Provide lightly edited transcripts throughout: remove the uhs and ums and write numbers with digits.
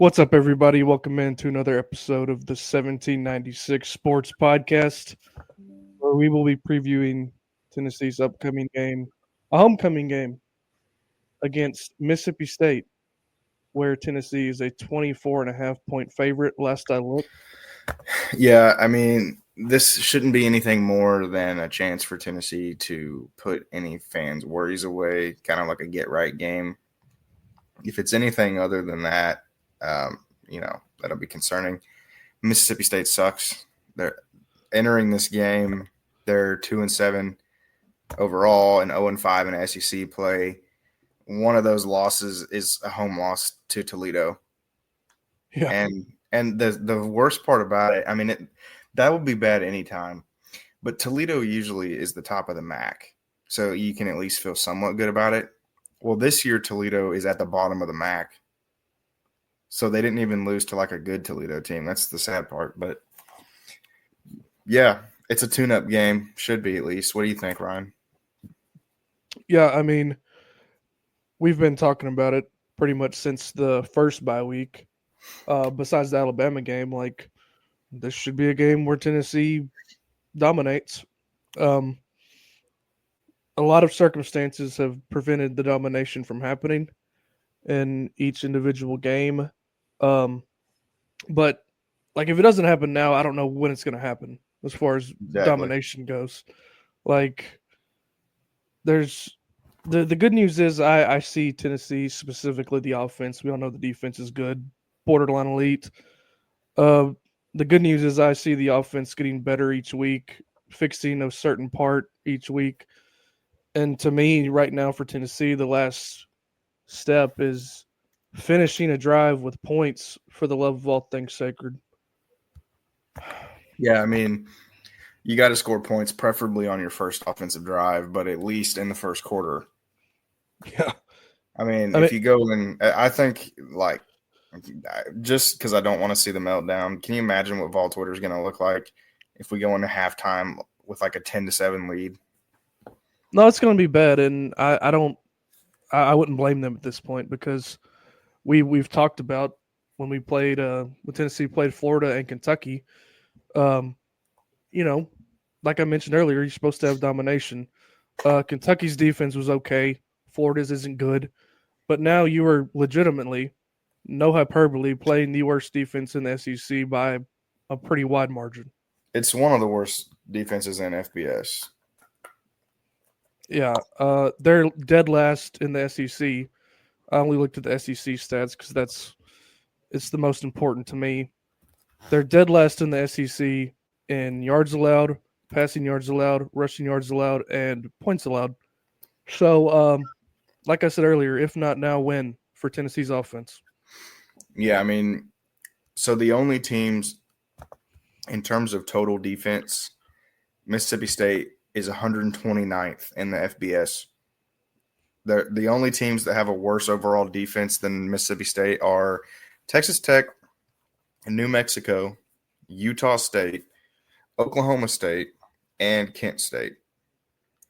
What's up, everybody? Welcome in to another episode of the 1796 Sports Podcast, where we will be previewing Tennessee's upcoming game, a homecoming game against Mississippi State, where Tennessee is a 24.5 point favorite last I looked. Yeah, I mean, this shouldn't be anything more than a chance for Tennessee to put any fans' worries away, kind of like a get-right game. If it's anything other than that, that'll be concerning. Mississippi State sucks. They're entering this game. They're 2-7 overall and 0-5 in SEC play. One of those losses is a home loss to Toledo. Yeah, And the worst part about it, I mean, that would be bad anytime. But Toledo usually is the top of the MAC, so you can at least feel somewhat good about it. Well, this year Toledo is at the bottom of the MAC, so they didn't even lose to like a good Toledo team. That's the sad part. But yeah, it's a tune-up game. Should be at least. What do you think, Ryan? yeah. I mean, we've been talking about it pretty much since the first bye week. Besides the Alabama game, like this should be a game where Tennessee dominates. Um, a lot of circumstances have prevented the domination from happening in each individual game. Um, but like if it doesn't happen now, I don't know when it's going to happen as far as domination goes. Like there's the good news is I see Tennessee, specifically the offense. We all know the defense is good, borderline elite. Uh, the good news is I see the offense getting better each week, fixing a certain part each week. And to me, right now for Tennessee, the last step is finishing a drive with points for the love of all things sacred. Yeah, I mean, you got to score points, preferably on your first offensive drive, but at least in the first quarter. Yeah. I mean, if you go in, I think like just because I don't want to see the meltdown. Can you imagine what Vol Twitter is going to look like if we go into halftime with like a 10-7 lead? No, it's going to be bad, and I wouldn't blame them at this point because we've talked about when we played when Tennessee played Florida and Kentucky. Um, you know, like I mentioned earlier, you're supposed to have domination. Kentucky's defense was okay. Florida's isn't good, but now you are legitimately, no hyperbole, playing the worst defense in the SEC by a pretty wide margin. It's one of the worst defenses in FBS. Yeah, they're dead last in the SEC. I only looked at the SEC stats because it's the most important to me. They're dead last in the SEC in yards allowed, passing yards allowed, rushing yards allowed, and points allowed. So, like I said earlier, if not now, when for Tennessee's offense? Yeah, I mean, so the only teams in terms of total defense, Mississippi State is 129th in the FBS. The only teams that have a worse overall defense than Mississippi State are Texas Tech, New Mexico, Utah State, Oklahoma State, and Kent State.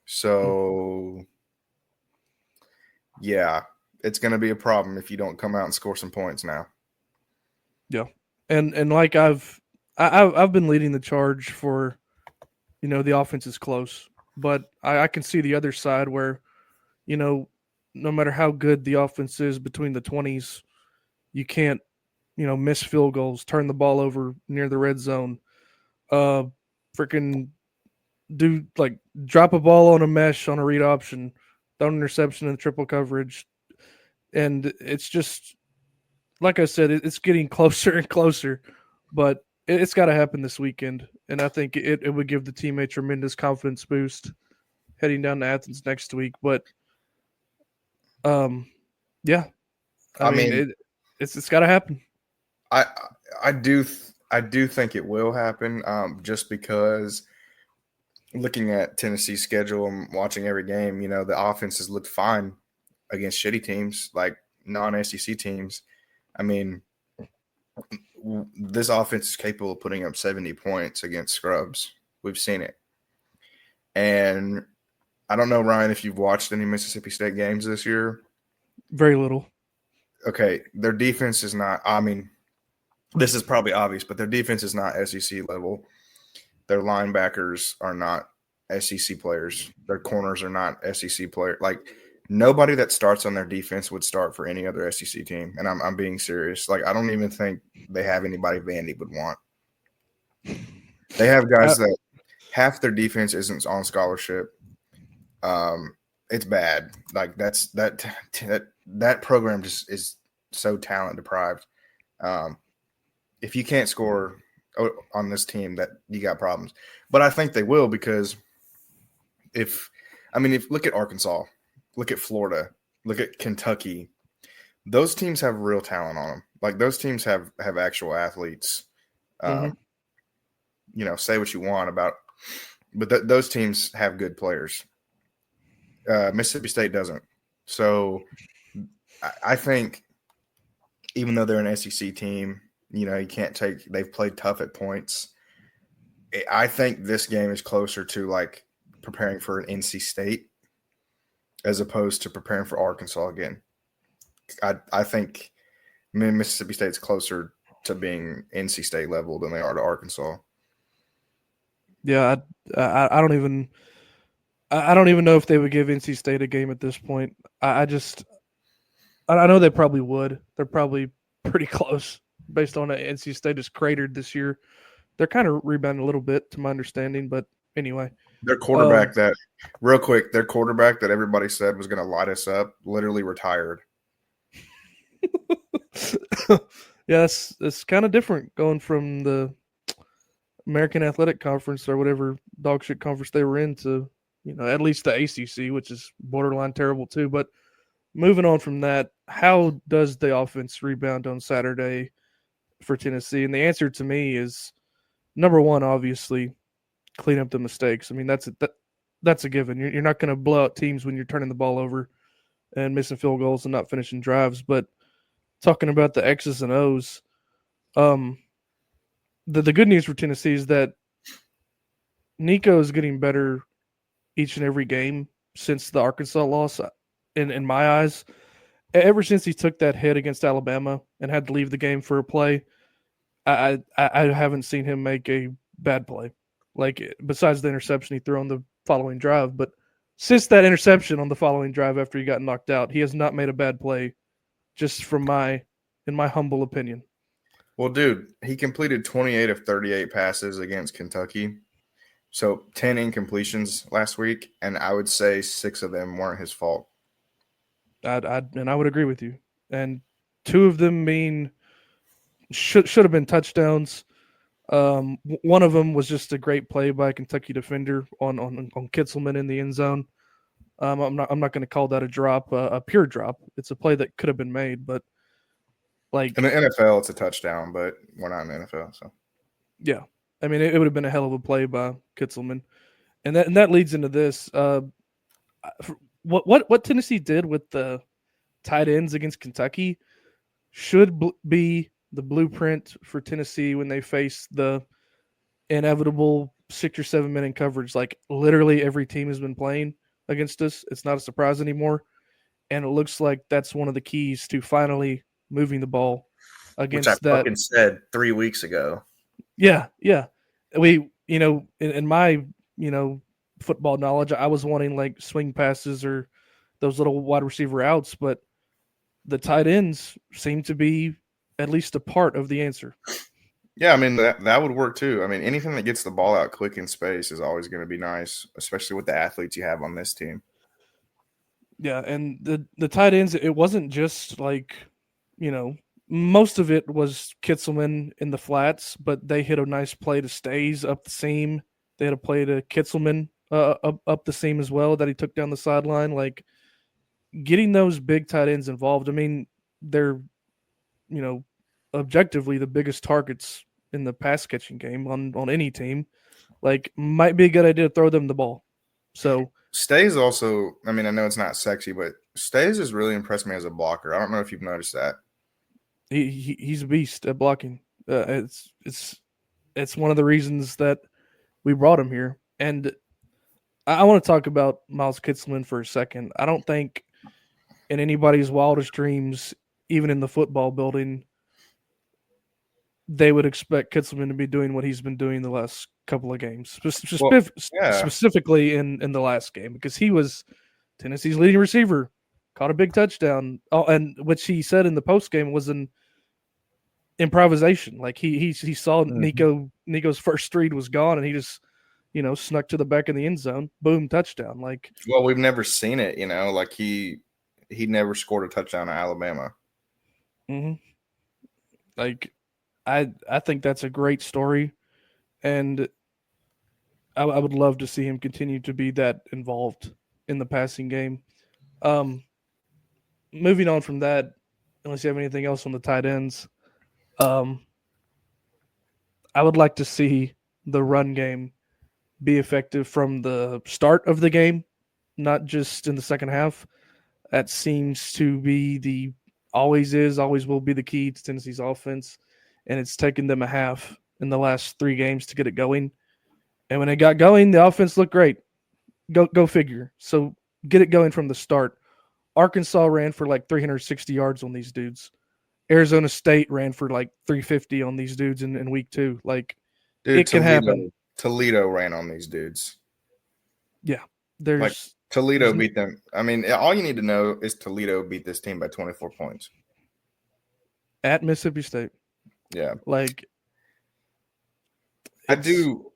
So, yeah, it's going to be a problem if you don't come out and score some points now. Yeah, and like I've been leading the charge for, the offense is close, but I can see the other side where, no matter how good the offense is between the 20s, you can't, miss field goals, turn the ball over near the red zone, freaking do like drop a ball on a mesh on a read option, throw an interception in triple coverage, and it's just like I said, it's getting closer and closer, but it's got to happen this weekend, and I think it would give the team a tremendous confidence boost heading down to Athens next week. But yeah, I mean it's got to happen. I do think it will happen. Just because looking at Tennessee's schedule and watching every game, the offense has looked fine against shitty teams like non-SEC teams. I mean, this offense is capable of putting up 70 points against scrubs. We've seen it. And I don't know, Ryan, if you've watched any Mississippi State games this year. Very little. okay, their defense is not. I mean, this is probably obvious, but their defense is not SEC level. Their linebackers are not SEC players. Their corners are not SEC players. Like nobody that starts on their defense would start for any other SEC team. And I'm being serious. Like I don't even think they have anybody Vandy would want. They have guys that half their defense isn't on scholarship. It's bad. Like that program just is so talent deprived. If you can't score on this team, that you got problems. But I think they will because if look at Arkansas, look at Florida, look at Kentucky, those teams have real talent on them. Like those teams have actual athletes. Say what you want about, but those teams have good players. Mississippi State doesn't. So I think even though they're an SEC team, you can't take. They've played tough at points. I think this game is closer to like preparing for an NC State as opposed to preparing for Arkansas again. I think Mississippi State's closer to being NC State level than they are to Arkansas. Yeah, I don't even I don't even know if they would give NC State a game at this point. I know they probably would. They're probably pretty close based on that NC State is cratered this year. They're kind of rebounding a little bit, to my understanding, but anyway. Their quarterback real quick, their quarterback that everybody said was going to light us up literally retired. Yeah, it's kind of different going from the American Athletic Conference or whatever dog shit conference they were in to, at least the ACC, which is borderline terrible too. But moving on from that, how does the offense rebound on Saturday for Tennessee? And the answer to me is number one, obviously, clean up the mistakes. I mean, that's a given. You're not going to blow out teams when you're turning the ball over and missing field goals and not finishing drives. But talking about the X's and O's, the good news for Tennessee is that Nico is getting better each and every game since the Arkansas loss. In my eyes, ever since he took that hit against Alabama and had to leave the game for a play, I haven't seen him make a bad play. Like besides the interception he threw on the following drive, but since that interception on the following drive after he got knocked out, he has not made a bad play. Just in my humble opinion. Well, dude, he completed 28 of 38 passes against Kentucky. So 10 incompletions last week, and I would say 6 of them weren't his fault. I would agree with you. And 2 of them should have been touchdowns. One of them was just a great play by a Kentucky defender on Kitzelman in the end zone. I'm not going to call that a drop, a pure drop. It's a play that could have been made, but like in the NFL, it's a touchdown, but we're not in the NFL, so yeah. I mean, it would have been a hell of a play by Kitzelman, and that leads into this. What Tennessee did with the tight ends against Kentucky should be the blueprint for Tennessee when they face the inevitable 6 or 7 minute coverage. Like literally every team has been playing against us. It's not a surprise anymore, and it looks like that's one of the keys to finally moving the ball against which I that. Fucking said 3 weeks ago. Yeah. We, in my, football knowledge, I was wanting like swing passes or those little wide receiver outs, but the tight ends seem to be at least a part of the answer. Yeah, I mean, that would work too. I mean, anything that gets the ball out quick in space is always going to be nice, especially with the athletes you have on this team. Yeah, and the tight ends, it wasn't just like, most of it was Kitzelman in the flats, but they hit a nice play to Stays up the seam. They had a play to Kitzelman up the seam as well that he took down the sideline. Like getting those big tight ends involved, I mean, they're, objectively the biggest targets in the pass catching game on any team. Like might be a good idea to throw them the ball. So Stays also, I mean, I know it's not sexy, but Stays has really impressed me as a blocker. I don't know if you've noticed that. He's a beast at blocking. It's one of the reasons that we brought him here. And I want to talk about Miles Kitzelman for a second. I don't think in anybody's wildest dreams even in the football building, they would expect Kitselman to be doing what he's been doing the last couple of games, Well, yeah, specifically in the last game because he was Tennessee's leading receiver, caught a big touchdown. Oh, and which he said in the post game was an improvisation. Like he saw mhm. Nico's first read was gone, and he just snuck to the back of the end zone, boom, touchdown. Like, Well, we've never seen it. Like he never scored a touchdown at Alabama. mm-hmm. like I think that's a great story, and I would love to see him continue to be that involved in the passing game. Um, moving on from that, unless you have anything else on the tight ends, um, I would like to see the run game be effective from the start of the game, not just in the second half. That seems to be always will be the key to Tennessee's offense, and it's taken them a half in the last 3 games to get it going. And when it got going, the offense looked great. Go figure. So get it going from the start. Arkansas ran for like 360 yards on these dudes. Arizona State ran for like 350 on these dudes in week 2. Like Dude, it can happen. Toledo ran on these dudes. Yeah, Like there's Toledo beat them. I mean, all you need to know is Toledo beat this team by 24 points. at Mississippi State. Yeah, Like I it's do.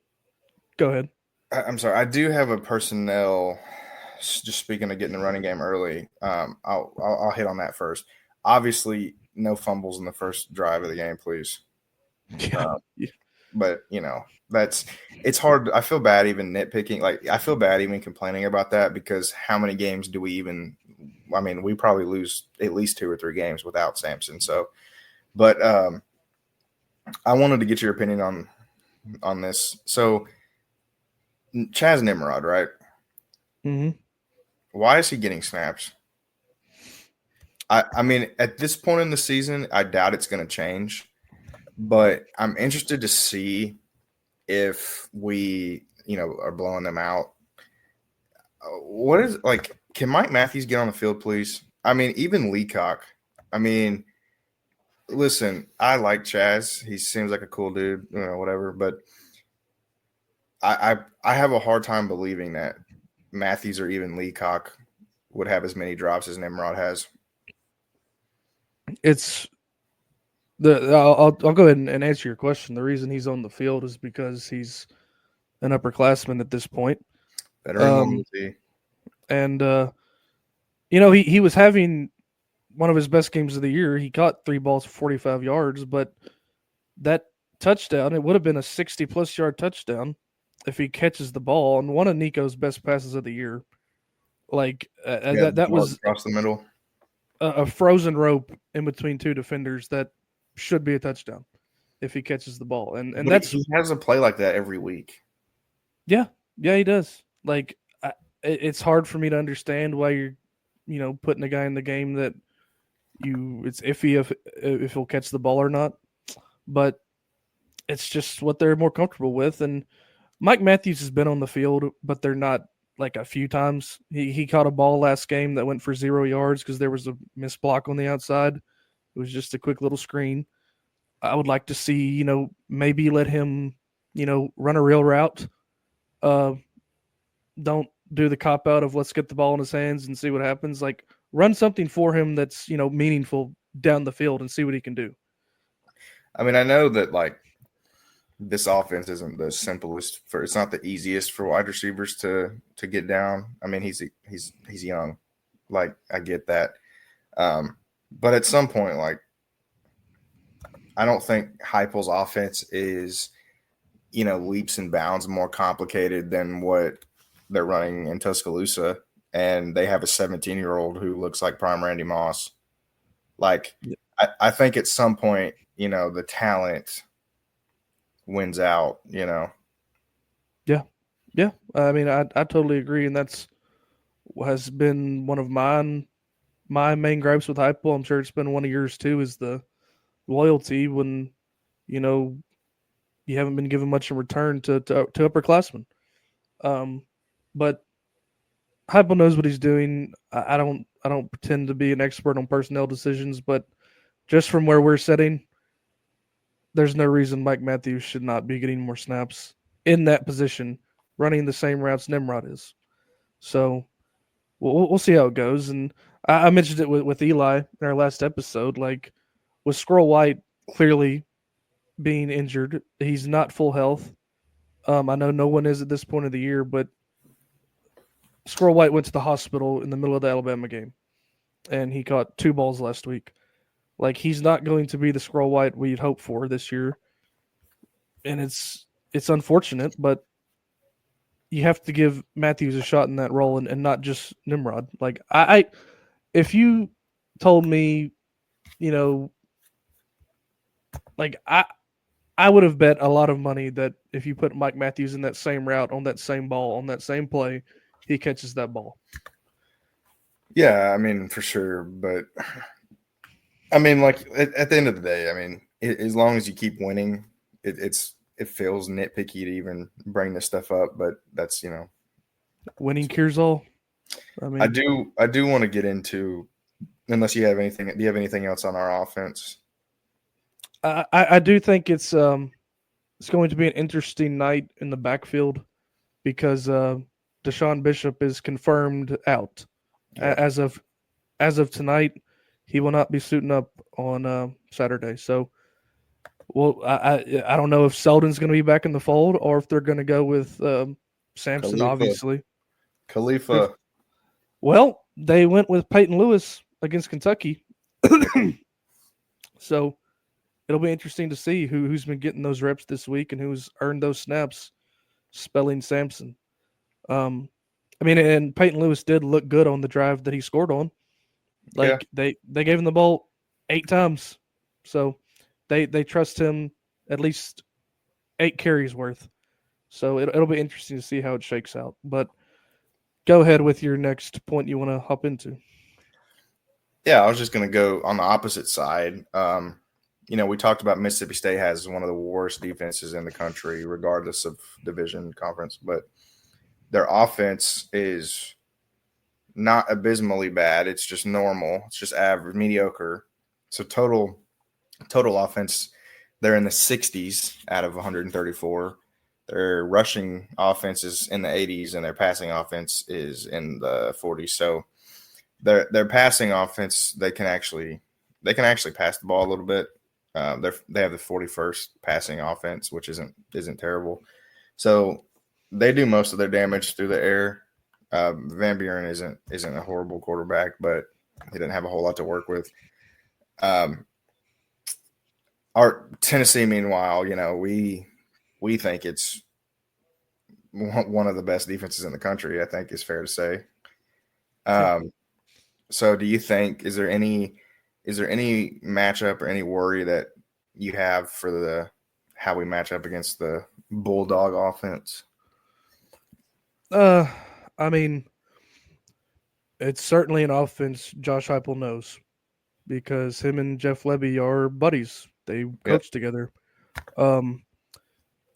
go ahead. I'm sorry. I do have a personnel. Just speaking of getting the running game early, I'll hit on that first. Obviously, no fumbles in the first drive of the game, please. Yeah. Uh, but that's it's hard. I feel bad even nitpicking. Like I feel bad even complaining about that because how many games do we even? I mean, we probably lose at least 2 or 3 games without Sampson. So, but I wanted to get your opinion on this. So, Chaz Nimrod, right? Mm-hmm. Why is he getting snaps? I mean, at this point in the season, I doubt it's going to change, but I'm interested to see if we, are blowing them out. What is like? Can Mike Matthews get on the field, please? I mean, even Leacock. I mean, listen, I like Chaz. He seems like a cool dude, whatever. But I have a hard time believing that Matthews or even Leacock would have as many drops as Nimrod has. It's I'll go ahead and answer your question. The reason he's on the field is because he's an upperclassman at this point. Veteran Um, loyalty. and he was having one of his best games of the year. He caught 3 balls for 45 yards, but that touchdown, it would have been a 60 plus yard touchdown if he catches the ball on one of Nico's best passes of the year. Like Yeah, that mark was across the middle. a frozen rope in between 2 defenders that should be a touchdown if he catches the ball. And But that's he has a play like that every week. yeah, yeah, he does. Like it's hard for me to understand why you're putting a guy in the game that it's iffy if he'll catch the ball or not. But it's just what they're more comfortable with. And Mike Matthews has been on the field, but they're not like a few times. He caught a ball last game that went for 0 yards because there was a missed block on the outside. It was just a quick little screen. I would like to see, maybe let him, run a real route. Uh, don't do the cop out of let's get the ball in his hands and see what happens. Like run something for him that's, meaningful down the field and see what he can do. I mean, I know that like this offense isn't the simplest for. It's not the easiest for wide receivers to get down. I mean, he's young. Like I get that, but at some point, like I don't think Heupel's offense is leaps and bounds more complicated than what they're running in Tuscaloosa, and they have a 17-year-old who looks like prime Randy Moss. Like I think at some point, the talent wins out. Yeah. Yeah. I mean, I totally agree. And that's has been one of my main gripes with Heupel. I'm sure it's been one of yours too, is the loyalty when, you know, you haven't been given much in return to upperclassmen. Um, but Heupel knows what he's doing. I don't pretend to be an expert on personnel decisions, but just from where we're sitting, there's no reason Mike Matthews should not be getting more snaps in that position, running the same routes Nimrod is. So we'll see how it goes. And I mentioned it with Eli in our last episode. Like with Squirrel White clearly being injured, he's not full health. I know no one is at this point of the year, but Squirrel White went to the hospital in the middle of the Alabama game, and he caught 2 balls last week. Like he's not going to be the Squirrel White we'd hope for this year, and it's unfortunate, but you have to give Matthews a shot in that role and not just Nimrod. Like if you told me, you know, like I would have bet a lot of money that if you put Mike Matthews in that same route on that same ball on that same play, he catches that ball. Yeah, I mean, for sure. But I mean, like at the end of the day, I mean, as long as you keep winning, it feels nitpicky to even bring this stuff up. But that's Winning cures all. I mean, I do want to get into, unless you have anything. Do you have anything else on our offense? I do think it's going to be an interesting night in the backfield because Deshaun Bishop is confirmed out Yeah. as of tonight. He will not be suiting up on Saturday. So, well, I don't know if Seldon's going to be back in the fold or if they're going to go with Sampson. Obviously, Khalifa. well, they went with Peyton Lewis against Kentucky, so it'll be interesting to see who's been getting those reps this week and who's earned those snaps. Spelling Sampson. I mean, and Peyton Lewis did look good on the drive that he scored on. Yeah. Like they gave him the ball 8 times, so they trust him at least 8 carries worth. So it'll be interesting to see how it shakes out. But go ahead with your next point you want to hop into. Yeah, I was just going to go on the opposite side. We talked about Mississippi State has one of the worst defenses in the country, regardless of division conference, but their offense is not abysmally bad. It's just normal. It's just average, mediocre. So total offense, they're in the 60s out of 134. Their rushing offense is in the 80s, and their passing offense is in the 40s. So their passing offense, they can actually pass the ball a little bit. They have the 41st passing offense, which isn't terrible. So they do most of their damage through the air. Van Buren isn't a horrible quarterback, but he didn't have a whole lot to work with. Our Tennessee, meanwhile, we think it's one of the best defenses in the country. I think is fair to say. So do you think is there any matchup or any worry that you have for how we match up against the Bulldog offense? I mean, it's certainly an offense Josh Heupel knows because him and Jeff Lebby are buddies. They coach together.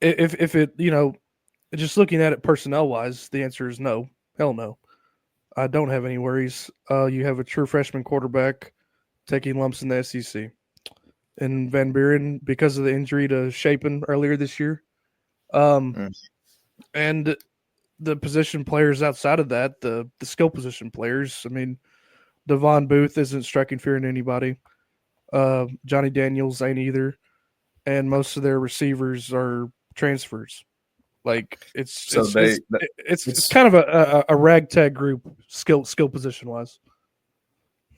If it just looking at it personnel wise, the answer is no. Hell no. I don't have any worries. You have a true freshman quarterback taking lumps in the SEC. And Van Buren, because of the injury to Shapen earlier this year. And the position players outside of that, the skill position players, I mean, Devon Booth isn't striking fear in anybody. Johnny Daniels ain't either. And most of their receivers are transfers. Like it's kind of a ragtag group skill position wise.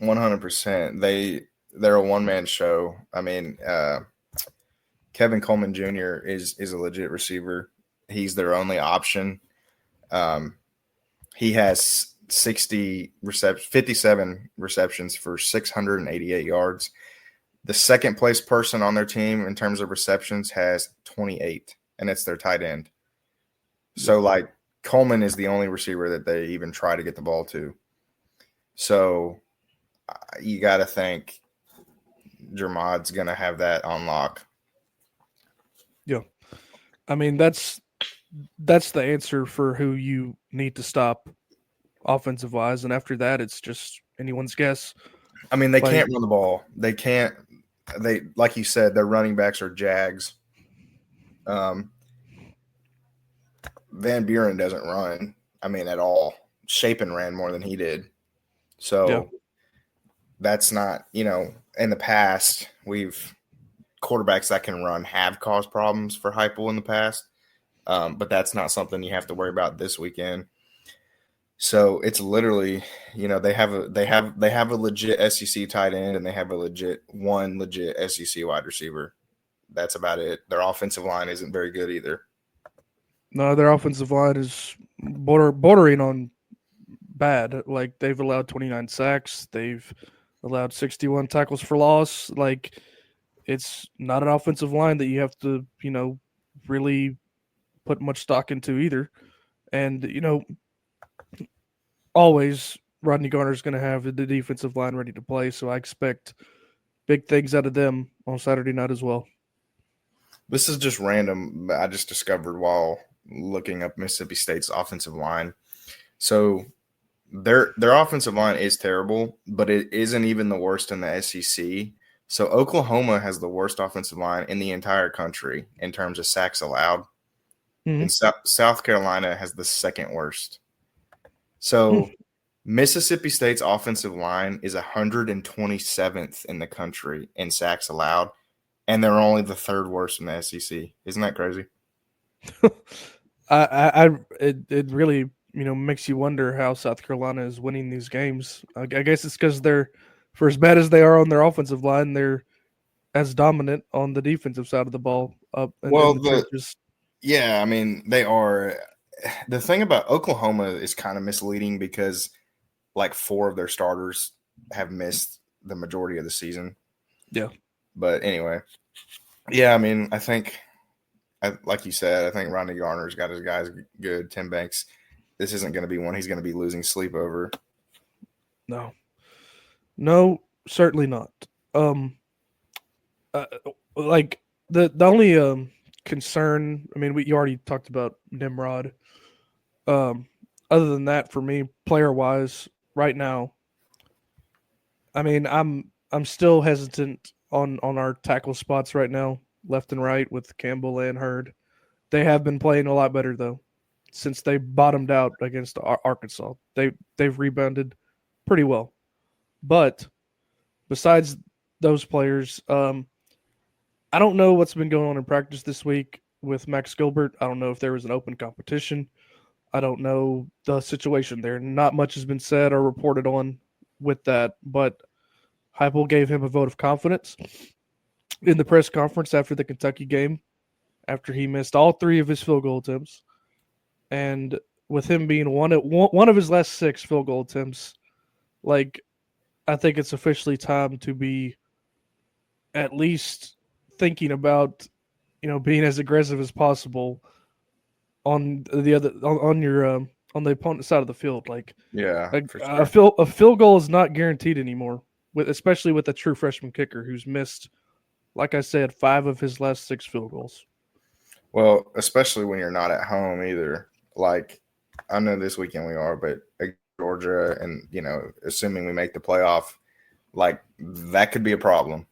100%. They're a one man show. I mean, Kevin Coleman Jr. is a legit receiver. He's their only option. He has 57 receptions for 688 yards. The second place person on their team in terms of receptions has 28, and it's their tight end. So, like, Coleman is the only receiver that they even try to get the ball to. So, you got to think Jermod's going to have that on lock. Yeah. I mean, that's the answer for who you need to stop offensive-wise. And after that, it's just anyone's guess. I mean, they can't run the ball. They can't they, like you said, their running backs are Jags. Um, Van Buren doesn't run. I mean, at all. Shapen ran more than he did. Yeah. So that's not, in the past, quarterbacks that can run have caused problems for Heupel in the past. But that's not something you have to worry about this weekend. So it's literally, they have a legit SEC tight end and they have one legit SEC wide receiver. That's about it. Their offensive line isn't very good either. No, their offensive line is bordering on bad. Like they've allowed 29 sacks, they've allowed 61 tackles for loss. Like it's not an offensive line that you have to, really put much stock into either. And always Rodney Garner's going to have the defensive line ready to play, so I expect big things out of them on Saturday night as well. This is just random. I just discovered while looking up Mississippi State's offensive line. So their offensive line is terrible, but it isn't even the worst in the SEC. So Oklahoma has the worst offensive line in the entire country in terms of sacks allowed, Mm-hmm. and South Carolina has the second worst. So Mississippi State's offensive line is 127th in the country in sacks allowed, and they're only the third worst in the SEC. Isn't that crazy? It really makes you wonder how South Carolina is winning these games. I guess it's because they're, for as bad as they are on their offensive line, they're as dominant on the defensive side of the ball up in Well, the trenches. I mean, they are. The thing about Oklahoma is kind of misleading because like four of their starters have missed the majority of the season. Yeah. But anyway, yeah, I mean, like you said, I think Rodney Garner's got his guys good. Tim Banks, this isn't going to be one he's going to be losing sleep over. No. No, certainly not. Um, uh, like the only concern. I mean, you already talked about Nimrod. Um, Other than that, for me, player wise, right now, I mean, I'm still hesitant on our tackle spots right now, left and right with Campbell and Hurd. They have been playing a lot better though since they bottomed out against Arkansas. They've rebounded pretty well. But besides those players, I don't know what's been going on in practice this week with Max Gilbert. I don't know if there was an open competition. I don't know the situation there. Not much has been said or reported on with that, but Heupel gave him a vote of confidence in the press conference after the Kentucky game, after he missed all three of his field goal attempts, and with him being one of his last six field goal attempts, like I think it's officially time to be at least thinking about being as aggressive as possible on the other on your on the opponent's side of the field. Like Yeah, a, for a sure. field goal is not guaranteed anymore, especially with a true freshman kicker who's missed, like I said, five of his last six field goals. Well, especially when you're not at home either. Like, I know this weekend we are, but Georgia, and assuming we make the playoff, like that could be a problem.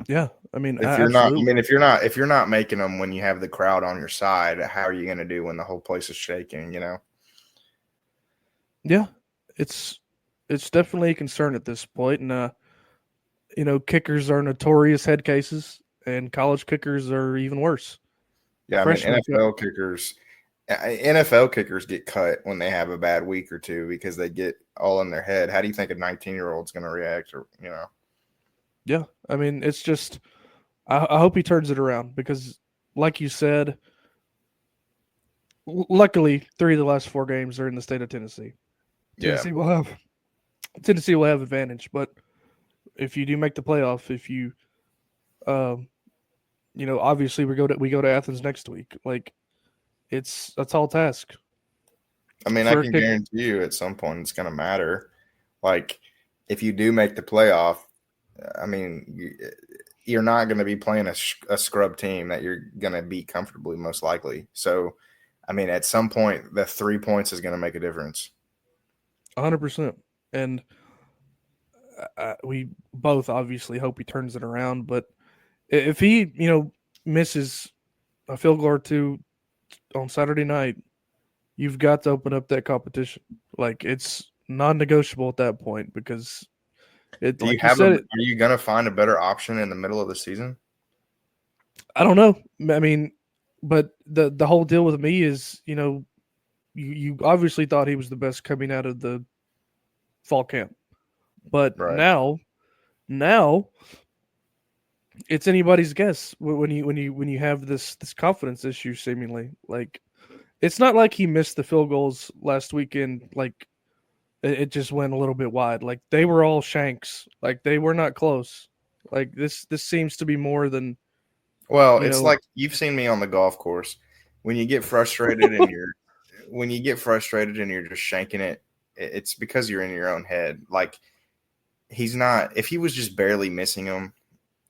Yeah, I mean, If you're not, I absolutely. mean, if you're not making them when you have the crowd on your side, how are you going to do when the whole place is shaking? Yeah, it's it's definitely a concern at this point, and kickers are notorious head cases, and college kickers are even worse. Yeah, I mean, Freshman, NFL kickers get cut when they have a bad week or two because they get all in their head. How do you think a 19-year-old's going to react? Or. yeah, I mean, it's just I hope he turns it around because, like you said, luckily three of the last four games are in the state of Tennessee. Yeah, Tennessee will have Tennessee will have advantage, but if you do make the playoff, if you um, obviously we go to Athens next week. Like it's a tall task I mean, I for a can kicker. guarantee you at some point it's going to matter. Like, if you do make the playoff, I mean, you're not going to be playing a scrub team that you're going to beat comfortably, most likely. So, I mean, at some point, the 3 points is going to make a difference. 100%. And we both obviously hope he turns it around. But if he, misses a field goal or two on Saturday night, you've got to open up that competition. Like it's non-negotiable at that point because it, Do you like you have a? said, it. Are you gonna find a better option in the middle of the season? I don't know. I mean, but the whole deal with me is, you obviously thought he was the best coming out of the fall camp, but Right. now it's anybody's guess when you have this confidence issue seemingly. Like it's not like he missed the field goals last weekend. Like it just went a little bit wide. Like they were all shanks. Like they were not close. Like this seems to be more than Well, you it's know. like you've seen me on the golf course. When you get frustrated and you're when you get frustrated and you're just shanking it, it's because you're in your own head. Like he's not. If he was just barely missing them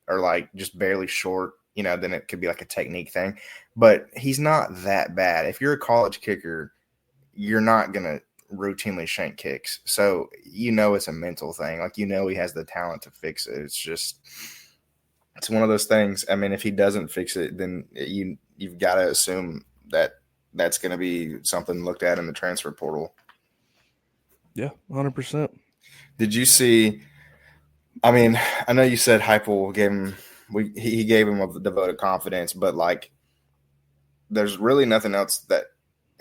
or like just barely short, then it could be like a technique thing. But he's not that bad. If you're a college kicker, you're not gonna routinely shank kicks. So it's a mental thing. Like he has the talent to fix it. It's one of those things. I mean, if he doesn't fix it, then you've got to assume that that's going to be something looked at in the transfer portal. Yeah, 100%. Did you see? I mean, I know you said Heupel gave him he gave him a devoted confidence, but like, there's really nothing else that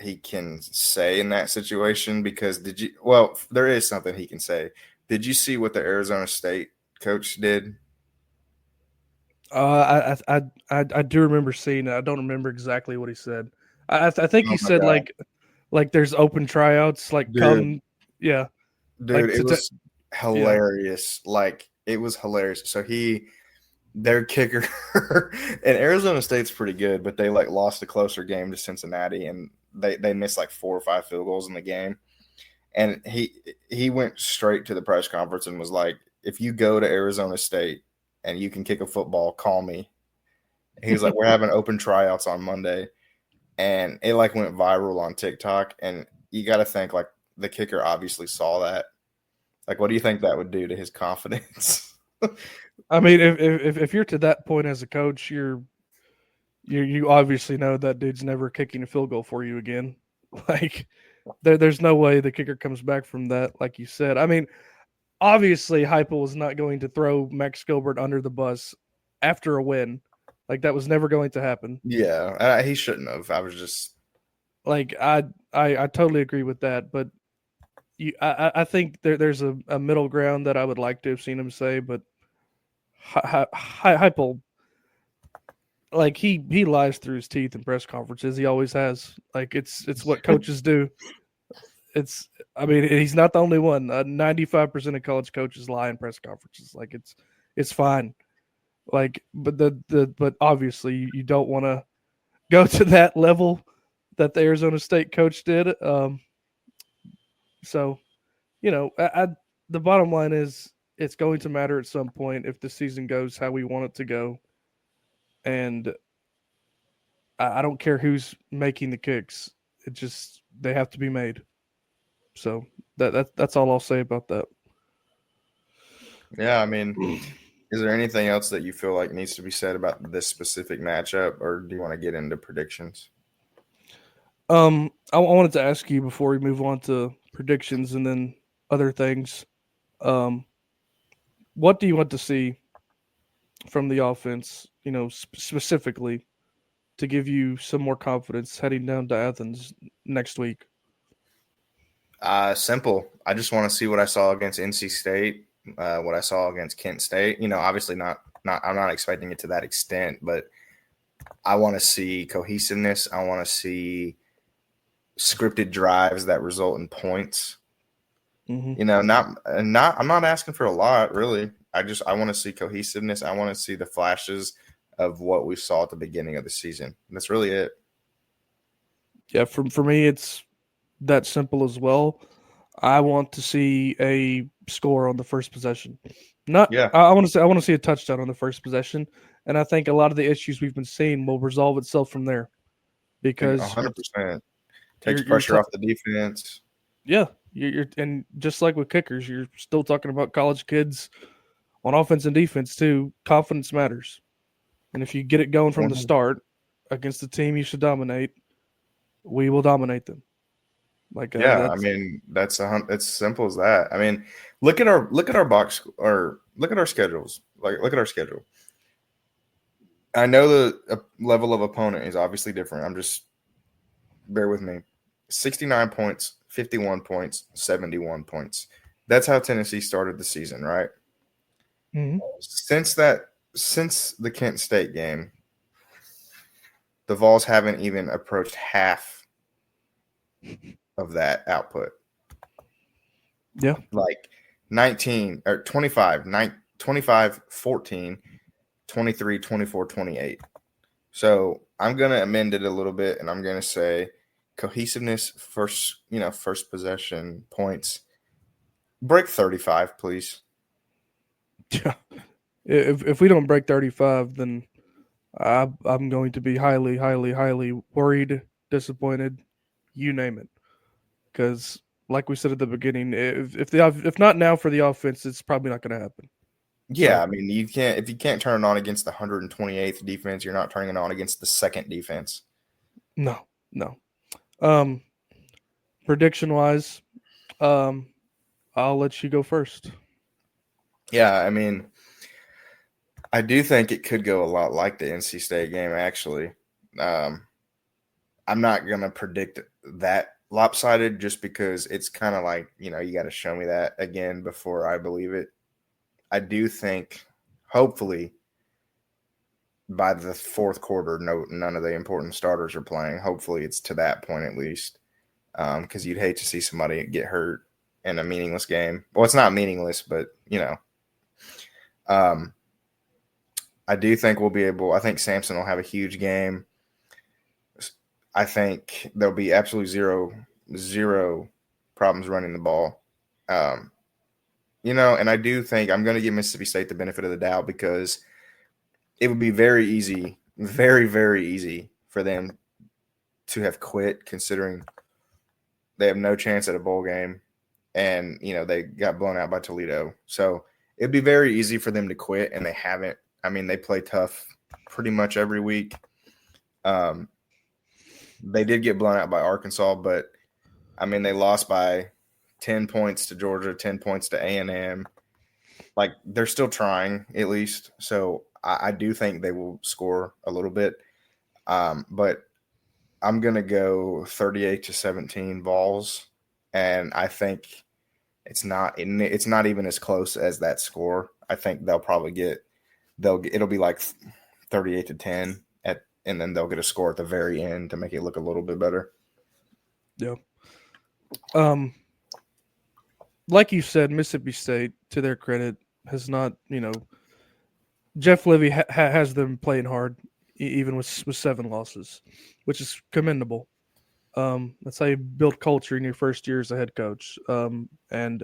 he can say in that situation because did you? Well, there is something he can say. Did you see what the Arizona State coach did? I do remember seeing it. I don't remember exactly what he said. I think Oh he my said god, like there's open tryouts. Like dude! come, yeah, Dude, like it to was yeah. hilarious. Like it was hilarious. So their kicker, and Arizona State's pretty good, but they like lost a closer game to Cincinnati, and they missed like 4 or 5 field goals in the game. And he went straight to the press conference and was like, "If you go to Arizona State and you can kick a football, call me." He was like, "We're having open tryouts on Monday," and it like went viral on TikTok. And you got to think like the kicker obviously saw that. Like, what do you think that would do to his confidence? I mean, if you're to that point as a coach, you obviously know that dude's never kicking a field goal for you again. Like there's no way the kicker comes back from that. Like you said, I mean, obviously Heupel was not going to throw Max Gilbert under the bus after a win. Like that was never going to happen. Yeah, he shouldn't have. I was just Like I totally agree with that, but I think there's a middle ground that I would like to have seen him say, but Heupel, like he lies through his teeth in press conferences. He always has. Like it's what coaches do. It's I mean he's not the only one. 95% of college coaches lie in press conferences. Like it's fine. Like but obviously you don't want to go to that level that the Arizona State coach did. So the bottom line is it's going to matter at some point if the season goes how we want it to go, and I don't care who's making the kicks. It just they have to be made. So that's all I'll say about that. yeah. I mean, is there anything else that you feel like needs to be said about this specific matchup, or do you want to get into predictions? I wanted to ask you before we move on to predictions and then other things. Um, what do you want to see from the offense? Specifically to give you some more confidence heading down to Athens next week. Simple. I just want to see what I saw against NC State, what I saw against Kent State. Obviously not. I'm not expecting it to that extent, but I want to see cohesiveness. I want to see scripted drives that result in points. Mm-hmm. Not. I'm not asking for a lot, really. I want to see cohesiveness. I want to see the flashes of what we saw at the beginning of the season. And that's really it. Yeah, for me, it's that simple as well. I want to see a score on the first possession. Not Yeah, I want to see a touchdown on the first possession, and I think a lot of the issues we've been seeing will resolve itself from there because 100%. Takes you're pressure off the defense. yeah, And just like with kickers, you're still talking about college kids on offense and defense too. Confidence matters, and if you get it going from the 100. start against the team you should dominate, we will dominate them. Like Yeah, I that's mean it's simple as that. I mean, look at our box or look at our schedules. Like look at our schedule. I know the level of opponent is obviously different. I'm just bear with me. 69 points, 51 points, 71 points. That's how Tennessee started the season, right? mm-hmm. Since the Kent State game, the Vols haven't even approached half of that output. Yeah, Like 19 or 25, 25, 14, 23, 24, 28. So I'm going to amend it a little bit and I'm going to say cohesiveness, first possession points. Break 35, please. yeah. If we don't break 35, then I'm going to be highly, highly, highly worried, disappointed, you name it. Because, like we said at the beginning, if not now for the offense, it's probably not going to happen. Yeah, So I mean, if you can't turn it on against the 128th defense, you're not turning it on against the second defense. no, no. Um, Prediction wise, um, I'll let you go first. Yeah, I mean, I do think it could go a lot like the NC State game, actually. Um, I'm not going to predict that lopsided just because it's kind of like, you got to show me that again before I believe it. I do think, hopefully, by the fourth quarter, none of the important starters are playing. Hopefully, it's to that point at least, because you'd hate to see somebody get hurt in a meaningless game. Well, it's not meaningless, but um, I do think we'll be able. I think Samson will have a huge game. I think there'll be absolutely zero problems running the ball. Um, and I do think I'm going to give Mississippi State the benefit of the doubt because it would be very easy, very, very easy for them to have quit considering they have no chance at a bowl game and, they got blown out by Toledo. So it'd be very easy for them to quit, and they haven't. I mean, they play tough pretty much every week. They did get blown out by Arkansas, but I mean, they lost by 10 points to Georgia, 10 points to A&M. Like, they're still trying, at least. So I do think they will score a little bit. But I'm going to go 38-17 Vols. And I think it's not even as close as that score. I think it'll be like 38-10 and then they'll get a score at the very end to make it look a little bit better. Yeah. Like you said, Mississippi State, to their credit, has not. Jeff Livy has them playing hard, even with 7 losses, which is commendable. That's how you build culture in your first year as a head coach. And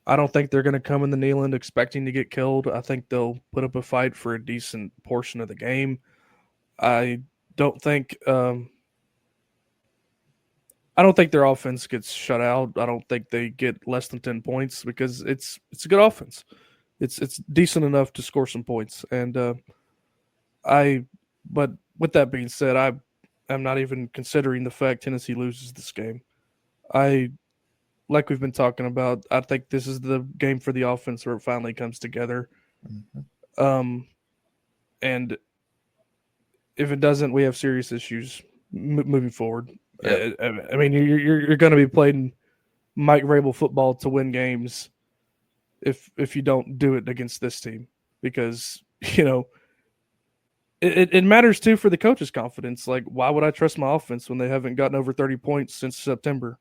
I don't think they're going to come in the Neyland expecting to get killed. I think they'll put up a fight for a decent portion of the game. I don't think. I don't think their offense gets shut out. I don't think they get less than 10 points because it's a good offense. It's decent enough to score some points. And I, but with that being said, I am not even considering the fact Tennessee loses this game. I like we've been talking about. I think this is the game for the offense where it finally comes together. Mm-hmm. Um, and if it doesn't, we have serious issues moving forward. Yep. I mean, you're going to be playing Mike Vrabel football to win games if you don't do it against this team because it matters too for the coach's confidence. Like, why would I trust my offense when they haven't gotten over 30 points since September?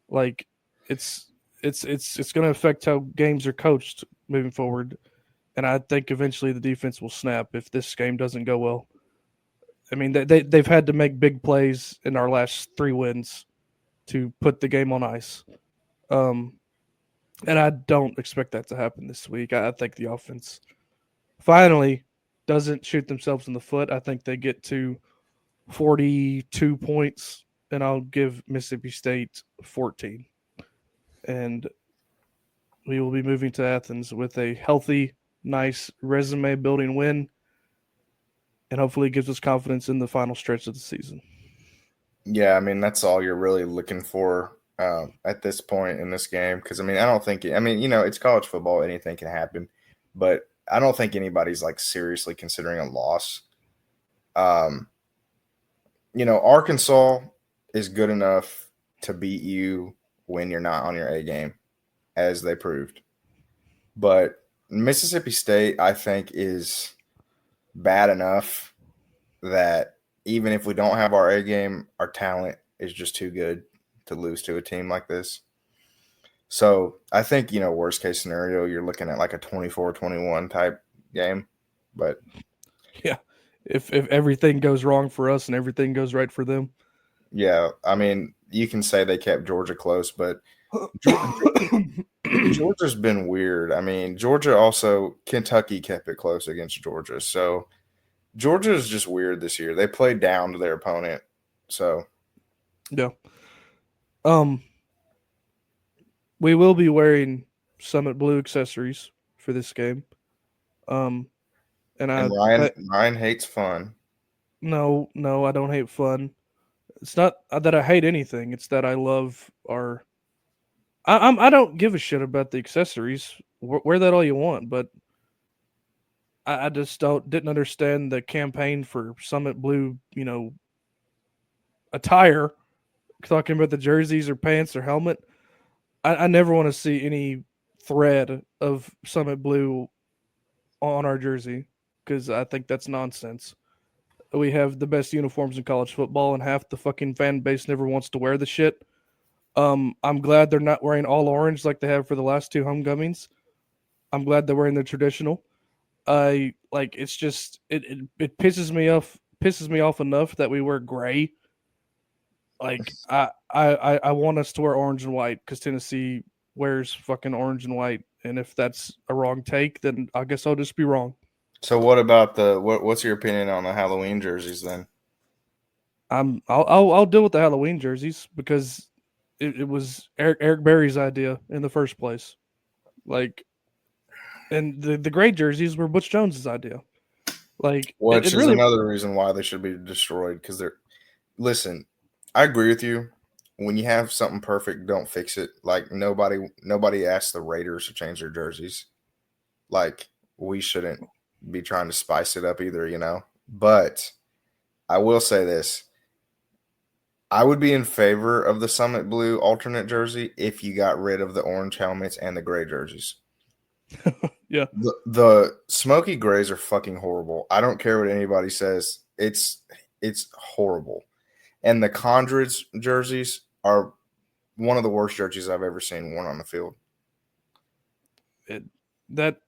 Like, it's going to affect how games are coached moving forward, and I think eventually the defense will snap if this game doesn't go well. I mean, they've had to make big plays in our last 3 wins to put the game on ice. And I don't expect that to happen this week. I think the offense finally doesn't shoot themselves in the foot. I think they get to 42 points, and I'll give Mississippi State 14. and we will be moving to Athens with a healthy, nice resume building win, and hopefully gives us confidence in the final stretch of the season. Yeah, I mean that's all you're really looking for at this point in this game. Because I mean, I don't think. I mean, it's college football; anything can happen. But I don't think anybody's like seriously considering a loss. Um, Arkansas is good enough to beat you when you're not on your A game, as they proved. But Mississippi State, I think, is bad enough that even if we don't have our A game, our talent is just too good to lose to a team like this. So I think, worst case scenario, you're looking at like a 24-21 type game. But Yeah, if everything goes wrong for us and everything goes right for them. yeah, I mean, you can say they kept Georgia close, but Georgia's been weird. I mean, Kentucky kept it close against Georgia. So Georgia is just weird this year. They played down to their opponent. So Yeah. Um, we will be wearing Summit Blue accessories for this game. Um, and and I Ryan hates fun. no, I don't hate fun. It's not that I hate anything. It's that I love our. I don't give a shit about the accessories. Wear that all you want, but I just didn't understand the campaign for Summit Blue. Attire, talking about the jerseys or pants or helmet. I never want to see any thread of Summit Blue on our jersey because I think that's nonsense. We have the best uniforms in college football, and half the fucking fan base never wants to wear the shit. I'm glad they're not wearing all orange like they have for the last two homecomings. I'm glad they're wearing the traditional. I like it's just it pisses me off enough that we wear gray. Like I want us to wear orange and white because Tennessee wears fucking orange and white, and if that's a wrong take, then I guess I'll just be wrong. So what about what's your opinion on the Halloween jerseys then? I'll deal with the Halloween jerseys because it was Eric Berry's idea in the first place. Like, and the gray jerseys were Butch Jones's idea. Like, Which it is really another reason why they should be destroyed because they're listen, I agree with you. When you have something perfect, don't fix it. Like nobody asked the Raiders to change their jerseys. Like we shouldn't be trying to spice it up either. But I will say this. I would be in favor of the Summit Blue alternate jersey if you got rid of the orange helmets and the gray jerseys. yeah. The smoky grays are fucking horrible. I don't care what anybody says. It's horrible. And the Condred's jerseys are one of the worst jerseys I've ever seen worn on the field. That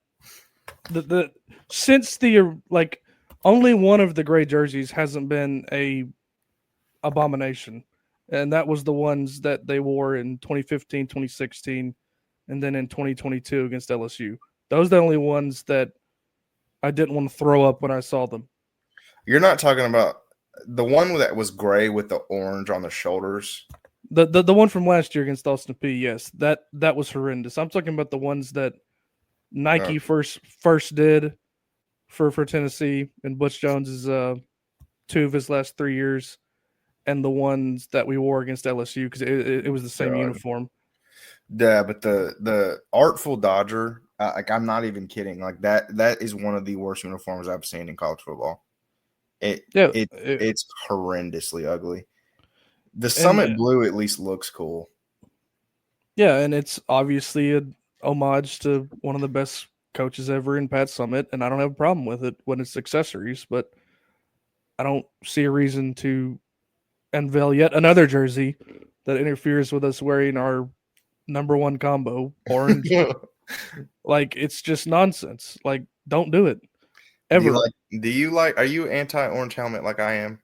the since the like only one of the gray jerseys hasn't been a abomination, and that was the ones that they wore in 2015, 2016, and then in 2022 against LSU. Those are the only ones that I didn't want to throw up when I saw them. You're not talking about the one that was gray with the orange on the shoulders. The one from last year against Austin P. Yes, that was horrendous. I'm talking about the ones that Nike first did for Tennessee and Butch Jones is two of his last 3 years, and the ones that we wore against LSU because it was the same uniform. Yeah, but the Artful Dodger, I'm not even kidding. Like that is one of the worst uniforms I've seen in college football. It's horrendously ugly. The Summit Blue at least looks cool. Yeah, and it's obviously a homage to one of the best coaches ever in Pat Summit, and I don't have a problem with it when it's accessories, but I don't see a reason to unveil yet another jersey that interferes with us wearing our number one combo, orange. Like, it's just nonsense. Like, don't do it. Ever. Are you anti-orange helmet like I am?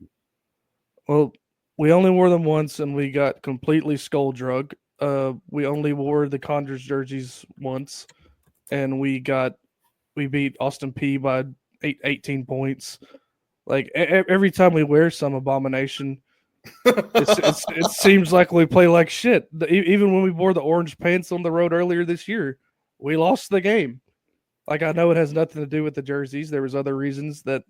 Well, we only wore them once and we got completely skull drug. We only wore the Condors jerseys once, and we beat Austin P by 18 points. Like every time we wear some abomination, It seems like we play like shit. Even when we wore the orange pants on the road earlier this year, we lost the game. Like I know it has nothing to do with the jerseys. There was other reasons that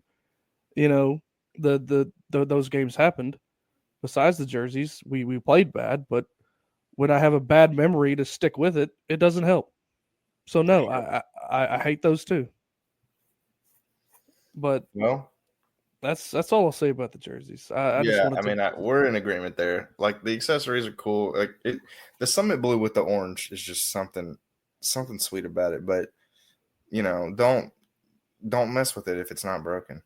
you know those games happened besides the jerseys. We played bad, but when I have a bad memory to stick with it, it doesn't help. So For no, sure. I hate those too. But Well, that's all I'll say about the jerseys. I just yeah, wanted I to mean, we're in agreement there. Like the accessories are cool. Like the Summit Blue with the orange is just something sweet about it. But don't mess with it if it's not broken.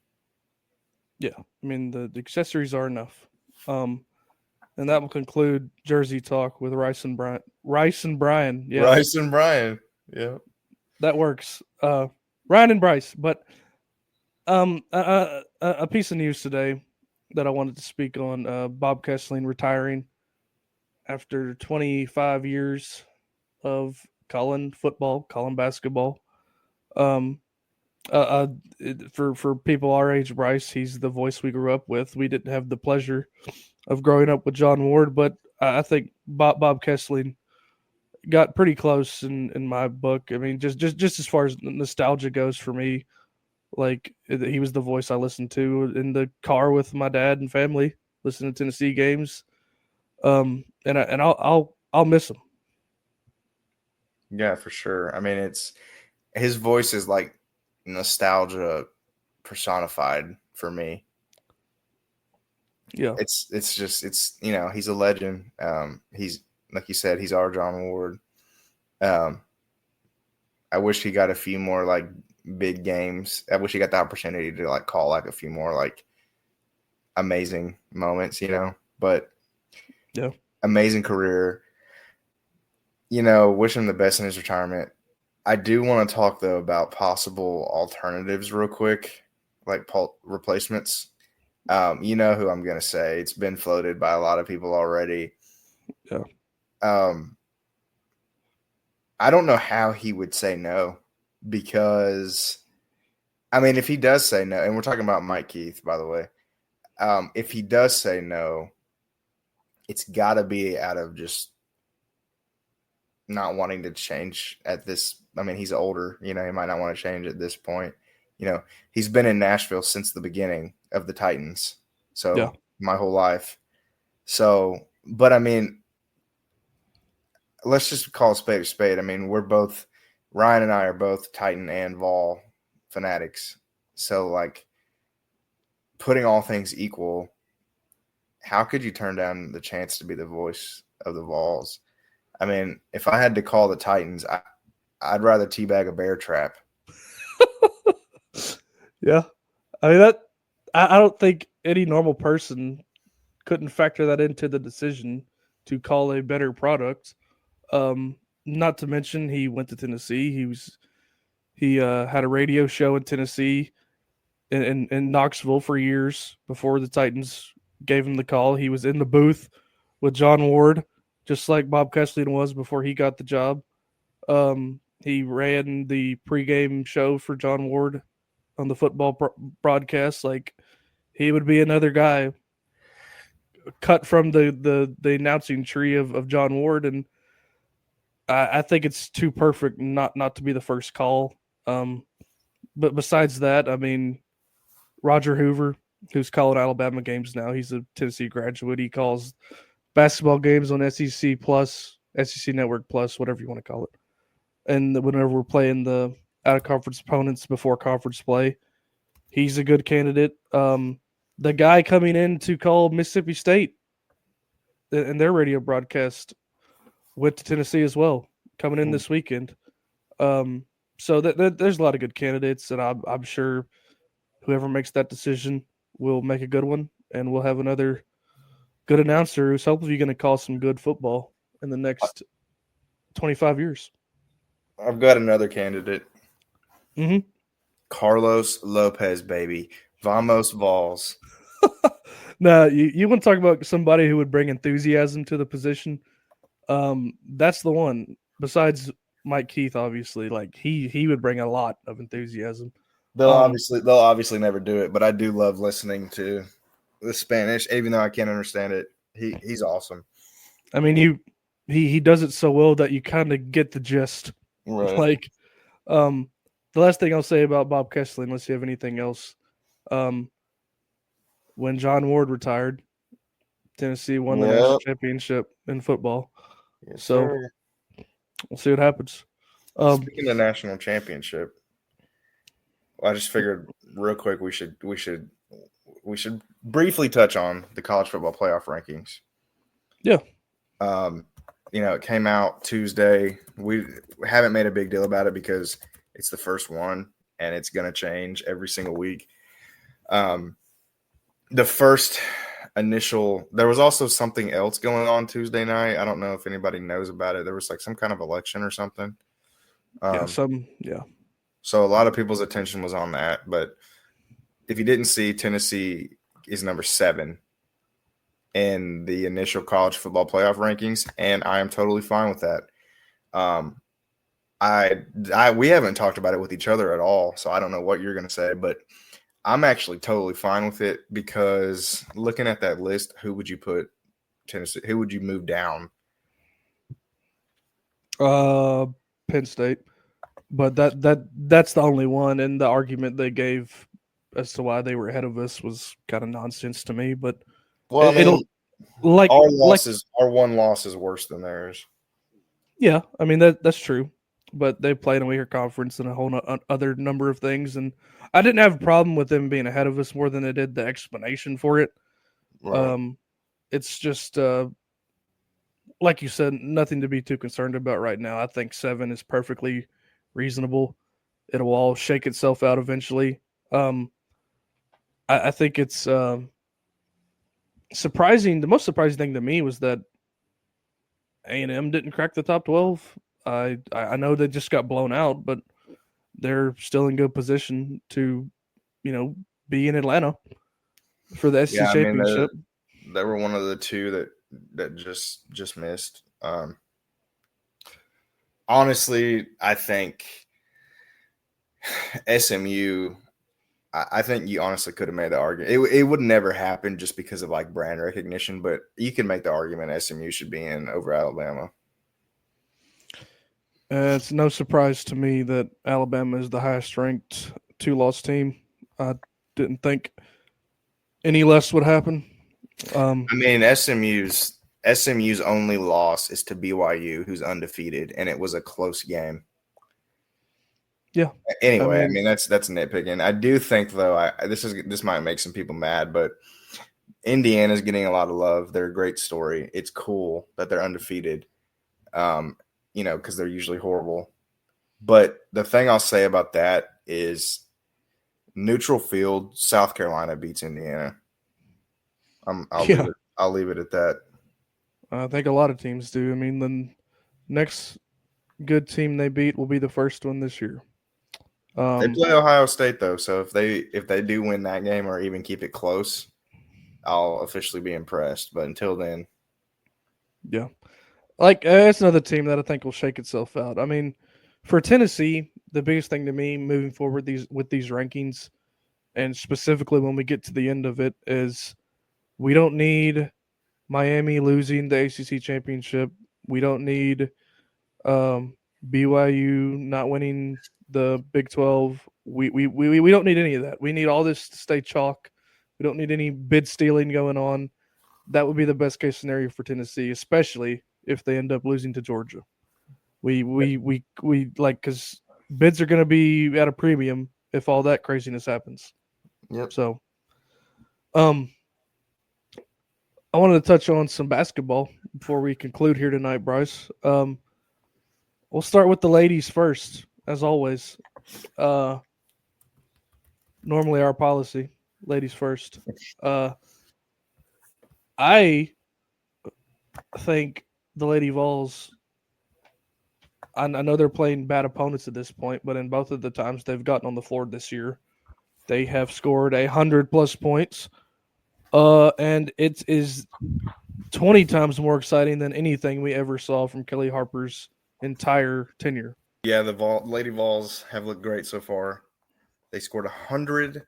yeah. I mean the accessories are enough. Um, and that will conclude Jersey talk with Rice and Brian. Rice and Brian, yeah, Bryce and Ryan. Yeah. that works. Ryan and Bryce, but a piece of news today that I wanted to speak on. Bob Kesling retiring after 25 years of calling football, calling basketball. Um, for people our age, Bryce, he's the voice we grew up with. We didn't have the pleasure of growing up with John Ward, but I think Bob Kesling got pretty close in my book. I mean, just as far as nostalgia goes for me, like he was the voice I listened to in the car with my dad and family, listening to Tennessee games. And I'll miss him. Yeah, for sure. I mean, it's his voice is like nostalgia personified for me. Yeah, It's just he's a legend. He's like you said, he's our John Ward. Um, I wish he got a few more like big games. I wish he got the opportunity to like call like a few more like amazing moments, But yeah, amazing career. Wish him the best in his retirement. I do want to talk though about possible alternatives real quick, like replacements. You know who I'm gonna say. It's been floated by a lot of people already. yeah. Um, I don't know how he would say no because I mean, if he does say no, and we're talking about Mike Keith, by the way, if he does say no, it's got to be out of just not wanting to change at this. I mean, he's older, he might not want to change at this point. He's been in Nashville since the beginning of the Titans, Yeah. so my whole life. So, but I mean, let's just call a spade a spade. I mean, Ryan and I are both Titan and Vol fanatics. So, like, putting all things equal, how could you turn down the chance to be the voice of the Vols? I mean, if I had to call the Titans, I'd rather teabag a bear trap. Yeah. I mean that I don't think any normal person couldn't factor that into the decision to call a better product. Not to mention he went to Tennessee. He had a radio show in Tennessee in Knoxville for years before the Titans gave him the call. He was in the booth with John Ward, just like Bob Kesling was before he got the job. He ran the pregame show for John Ward on the football broadcast. Like he would be another guy cut from the announcing tree of John Ward, and I think it's too perfect not to be the first call. Um, but besides that, I mean, Roger Hoover, who's calling Alabama games now, he's a Tennessee graduate. He calls basketball games on SEC Plus, SEC Network Plus, whatever you want to call it. And whenever we're playing the out of conference opponents before conference play, he's a good candidate. The guy coming in to call Mississippi State and their radio broadcast went to Tennessee as well, coming in this weekend. So there's a lot of good candidates, and I'm sure whoever makes that decision will make a good one, and we'll have another good announcer who's hopefully going to call some good football in the next 25 years. I've got another candidate, Mm-hmm. Carlos Lopez, baby. Vamos Vols. Now, you want to talk about somebody who would bring enthusiasm to the position? That's the one. Besides Mike Keith, obviously, like he would bring a lot of enthusiasm. They'll Um, obviously they'll obviously never do it, but I do love listening to. the Spanish, even though I can't understand it. He's awesome. I mean, he does it so well that you kind of get the gist. Right. Like, um, the last thing I'll say about Bob Kessley, unless you have anything else, um, when John Ward retired, Tennessee won the national Yep. championship in football. Yes, So sir. we'll see what happens. Um, Speaking of national championship, I just figured real quick we should briefly touch on the college football playoff rankings. yeah, Um, it came out Tuesday. We haven't made a big deal about it because it's the first one and it's going to change every single week. The first initial, there was also something else going on Tuesday night. I don't know if anybody knows about it. There was like some kind of election or something. yeah. So a lot of people's attention was on that. But if you didn't see, Tennessee is number 7 in the initial college football playoff rankings, and I am totally fine with that. Um, we haven't talked about it with each other at all, so I don't know what you're going to say, but I'm actually totally fine with it because looking at that list, who would you put Tennessee? Who would you move down? Uh, Penn State, but that's the only one, and the argument they gave as to why they were ahead of us was kind of nonsense to me. But Well, I it'll mean, like our one loss is worse than theirs. yeah, I mean that's true. But they played in a weaker conference and a whole other number of things, and I didn't have a problem with them being ahead of us more than I did the explanation for it. Right. Um, it's just like you said, nothing to be too concerned about right now. I think 7 is perfectly reasonable. It'll all shake itself out eventually. Um, I think it's surprising. The most surprising thing to me was that A&M didn't crack the top 12. I know they just got blown out, but they're still in good position to, you know, be in Atlanta for the SEC Yeah, I mean, championship. they were one of the two that just missed. Honestly, I think SMU. I think you honestly could have made the argument. It would never happen just because of like brand recognition, but you can make the argument SMU should be in over Alabama. It's no surprise to me that Alabama is the highest ranked 2-loss team. I didn't think any less would happen. I mean, SMU's only loss is to BYU, who's undefeated, and it was a close game. Yeah, I Anyway, I mean, mean that's nitpicking. I do think though, this might make some people mad, but Indiana's getting a lot of love. They're a great story. It's cool that they're undefeated. Um, because they're usually horrible. But the thing I'll say about that is neutral field, South Carolina beats Indiana. yeah, I'll leave it at that. I think a lot of teams do. I mean, the next good team they beat will be the first one this year. They play Ohio State though, so if they do win that game or even keep it close, I'll officially be impressed. But until then, Yeah, like that's another team that I think will shake itself out. I mean, for Tennessee, the biggest thing to me moving forward these rankings, and specifically when we get to the end of it, is we don't need Miami losing the ACC championship. We don't need BYU not winning the Big 12. We don't need any of that. We need all this to stay chalk. We don't need any bid stealing going on. That would be the best case scenario for Tennessee, especially if they end up losing to Georgia. We like because bids are going to be at a premium if all that craziness happens. yep. So, um, I wanted to touch on some basketball before we conclude here tonight, Bryce. We'll start with the ladies first, as always. Uh, Normally our policy, ladies first. Uh, I think the Lady Vols. I know they're playing bad opponents at this point, but in both of the times they've gotten on the floor this year, they have scored 100+ points. And it is 20 times more exciting than anything we ever saw from Kelly Harper's entire tenure. Yeah, the Lady Vols have looked great so far. They scored 100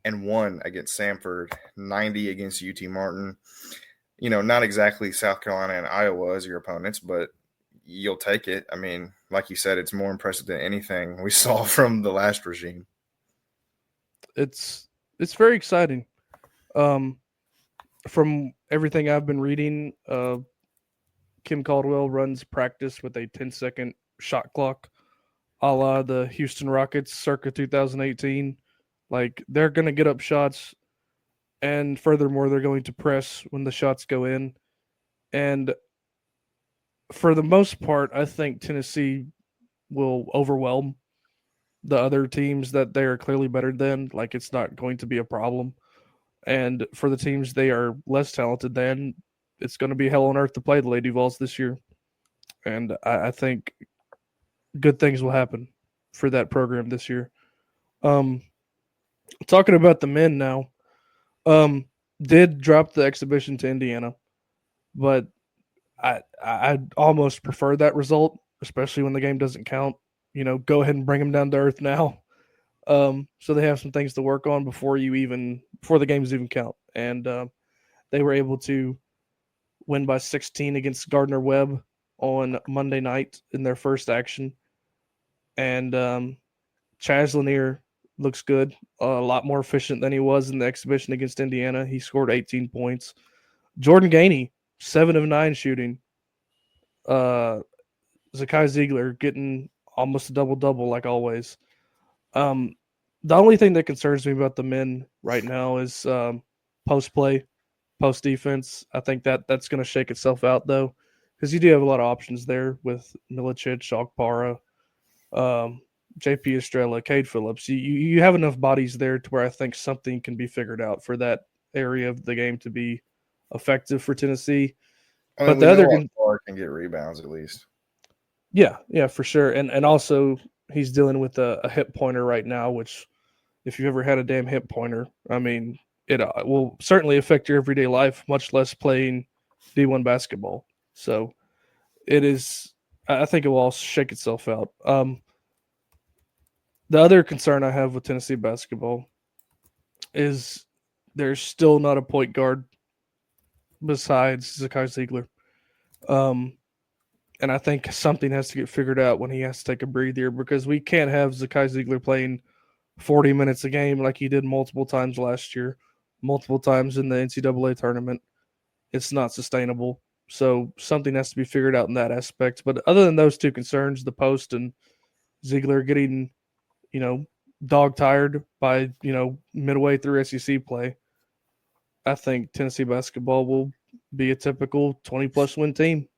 and 1 against Samford, 90 against UT Martin. Not exactly South Carolina and Iowa as your opponents, but you'll take it. I mean, like you said, it's more impressive than anything we saw from the last regime. It's very exciting. Um, from everything I've been reading, Kim Caldwell runs practice with a 10-second shot clock, a la the Houston Rockets circa 2018. Like they're going to get up shots, and furthermore, they're going to press when the shots go in. And for the most part, I think Tennessee will overwhelm the other teams that they are clearly better than. Like it's not going to be a problem. And for the teams they are less talented than, it's going to be hell on earth to play the Lady Vols this year. And I think good things will happen for that program this year. Um, Talking about the men now, did drop the exhibition to Indiana, but I almost prefer that result, especially when the game doesn't count. Go ahead and bring them down to earth now. So they have some things to work on before the games even count. And they were able to win by 16 against Gardner Webb on Monday night in their first action. And Chaz Lanier looks good, a lot more efficient than he was in the exhibition against Indiana. He scored 18 points. Jordan Gainey, 7 of 9 shooting. Uh, Zakai Ziegler getting almost a double-double like always. Um, the only thing that concerns me about the men right now is post play, post defense. I think that's going to shake itself out though, because you do have a lot of options there with Milicic, Ogpara, um, JP Estrella, Cade Phillips. You have enough bodies there to where I think something can be figured out for that area of the game to be effective for Tennessee. I mean, But we the other, know Clark can get rebounds at least. yeah, for sure, and also he's dealing with a hip pointer right now, which if you've ever had a damn hip pointer, I mean, it will certainly affect your everyday life, much less playing D1 basketball. So it is. I think it will all shake itself out. The other concern I have with Tennessee basketball is there's still not a point guard besides Zakai Ziegler. Um, and I think something has to get figured out when he has to take a breather because we can't have Zakai Ziegler playing 40 minutes a game like he did multiple times last year, multiple times in the NCAA tournament. It's not sustainable. So something has to be figured out in that aspect. But other than those two concerns, the post and Ziegler getting, you know, dog tired by, midway through SEC play, I think Tennessee basketball will be a typical 20 plus win team.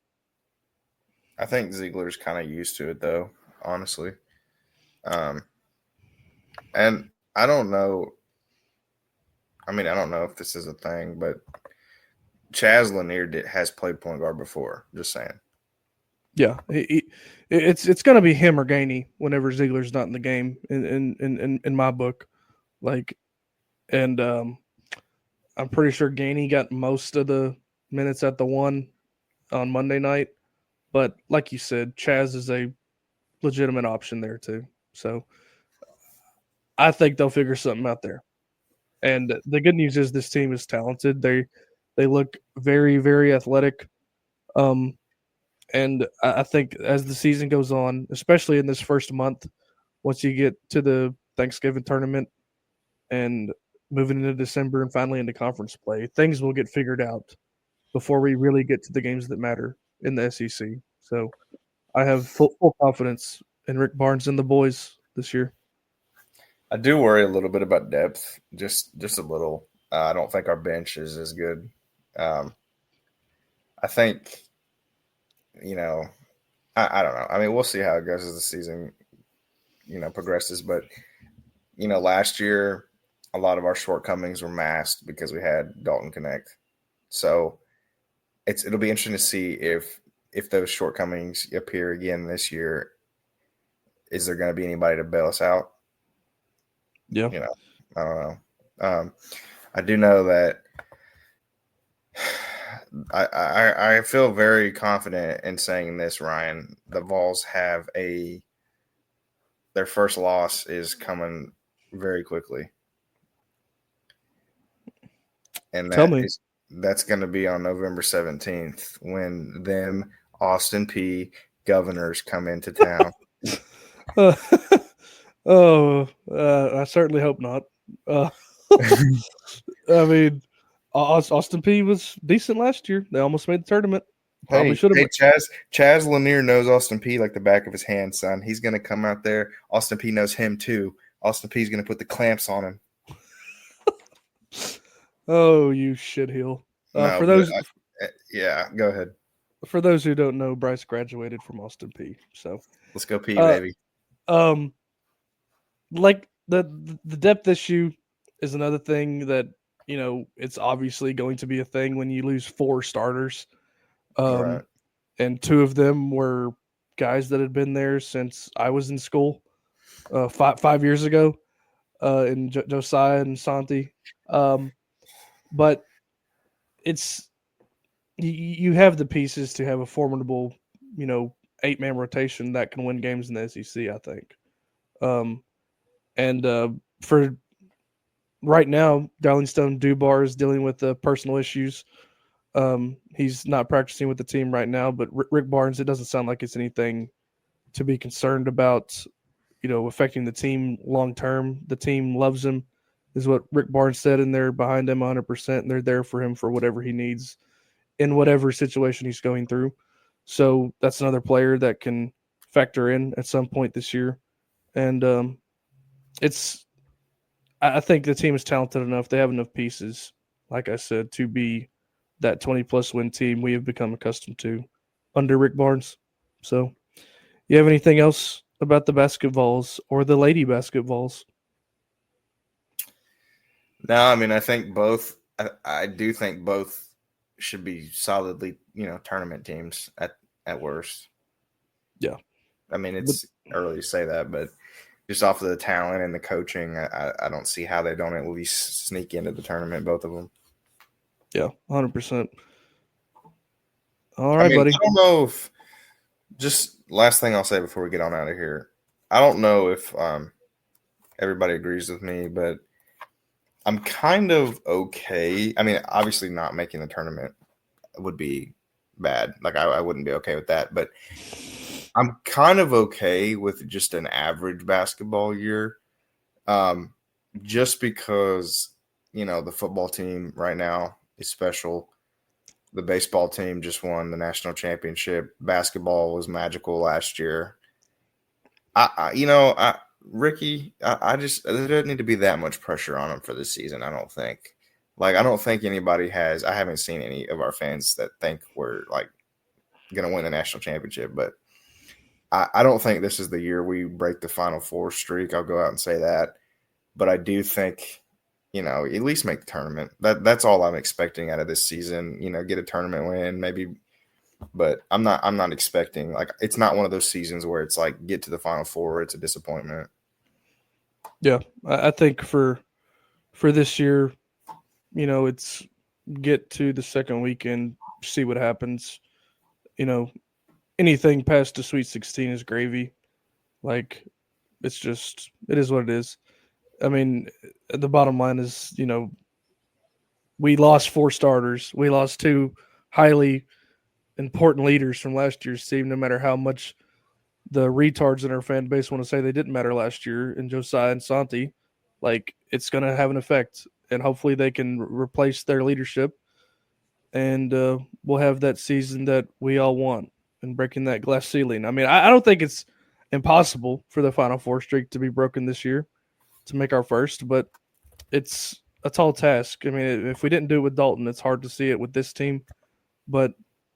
I think Ziegler's kind of used to it though, honestly. Um, and I don't know. I mean, I don't know if this is a thing, but Chaz Lanier has played point guard before. Just saying. Yeah, it's going to be him or Gainey whenever Ziegler's not in the game in my book. Like, and I'm pretty sure Gainey got most of the minutes at the one on Monday night. But like you said, Chaz is a legitimate option there too. So I think they'll figure something out there. And the good news is this team is talented. They look very very athletic. Um, and I think as the season goes on, especially in this first month, once you get to the Thanksgiving tournament and moving into December and finally into conference play, things will get figured out before we really get to the games that matter in the SEC. So I have full confidence in Rick Barnes and the boys this year. I do worry a little bit about depth, just a little. I don't think our bench is as good. Um, I think, you know, I don't know. I mean, we'll see how it goes as the season, progresses. But last year, a lot of our shortcomings were masked because we had Dalton Connect. So it'll be interesting to see if those shortcomings appear again this year. Is there going to be anybody to bail us out? Yeah. I don't know. I do know that I feel very confident in saying this, Ryan. The Vols have their first loss is coming very quickly. and Tell me. that's going to be on November 17th when them Austin P governors come into town. Uh, I certainly hope not. Uh, I mean, Austin P was decent last year. They almost made the tournament. Probably Hey, should have. hey, Chaz Lanier knows Austin P like the back of his hand, son. He's going to come out there. Austin P knows him too. Austin P's going to put the clamps on him. Oh, you shitheel. No, For but those yeah, go ahead. who don't know, Bryce graduated from Austin P. So, Let's go P, uh, baby. um, like the depth issue is another thing that it's obviously going to be a thing when you lose four starters. Right. And two of them were guys that had been there since I was in school, 5 years ago, in Josiah and Santi. Um, but it's you have the pieces to have a formidable, 8-man rotation that can win games in the SEC. I think, um, and for right now, Darlingstone Dubar is dealing with personal issues. He's not practicing with the team right now, but Rick Barnes, it doesn't sound like it's anything to be concerned about, affecting the team long term. The team loves him, is what Rick Barnes said, and they're behind him 100%, and they're there for him for whatever he needs in whatever situation he's going through. So that's another player that can factor in at some point this year. And it's, I think the team is talented enough. They have enough pieces, like I said, to be that 20+ win team we have become accustomed to under Rick Barnes. So, you have anything else about the basketballs or the lady basketballs? No, I mean, I think both. I do think both should be solidly, tournament teams at worst. Yeah. I mean, But it's early to say that, but just off of the talent and the coaching, I don't see how they don't at least sneak into the tournament, both of them. yeah, 100%. All I right, mean, buddy. I don't know if just last thing I'll say before we get on out of here. I don't know if everybody agrees with me, but I'm kind of okay. I mean, obviously, not making the tournament would be bad. Like, I wouldn't be okay with that, but I'm kind of okay with just an average basketball year. Um, just because, the football team right now is special. The baseball team just won the national championship. Basketball was magical last year. Ricky, I just there doesn't need to be that much pressure on him for this season. I don't think. Like, I don't think anybody has. I haven't seen any of our fans that think we're like going to win the national championship, but I don't think this is the year we break the Final Four streak. I'll go out and say that, but I do think, at least make the tournament. That's all I'm expecting out of this season. Get a tournament win, maybe, but I'm not expecting, like, it's not one of those seasons where it's like get to the Final Four, it's a disappointment. Yeah, I think for this year, it's get to the second weekend, see what happens. You know, anything past the Sweet 16 is gravy. Like, it is what it is. I mean, the bottom line is, we lost four starters. We lost two highly important leaders from last year's team, no matter how much the retards in our fan base want to say they didn't matter last year in Josiah and Santi. Like, it's going to have an effect, and hopefully they can replace their leadership, and we'll have that season that we all want and breaking that glass ceiling. I mean, I don't think it's impossible for the Final Four streak to be broken this year to make our first, but it's a tall task. I mean, if we didn't do it with Dalton, it's hard to see it with this team. But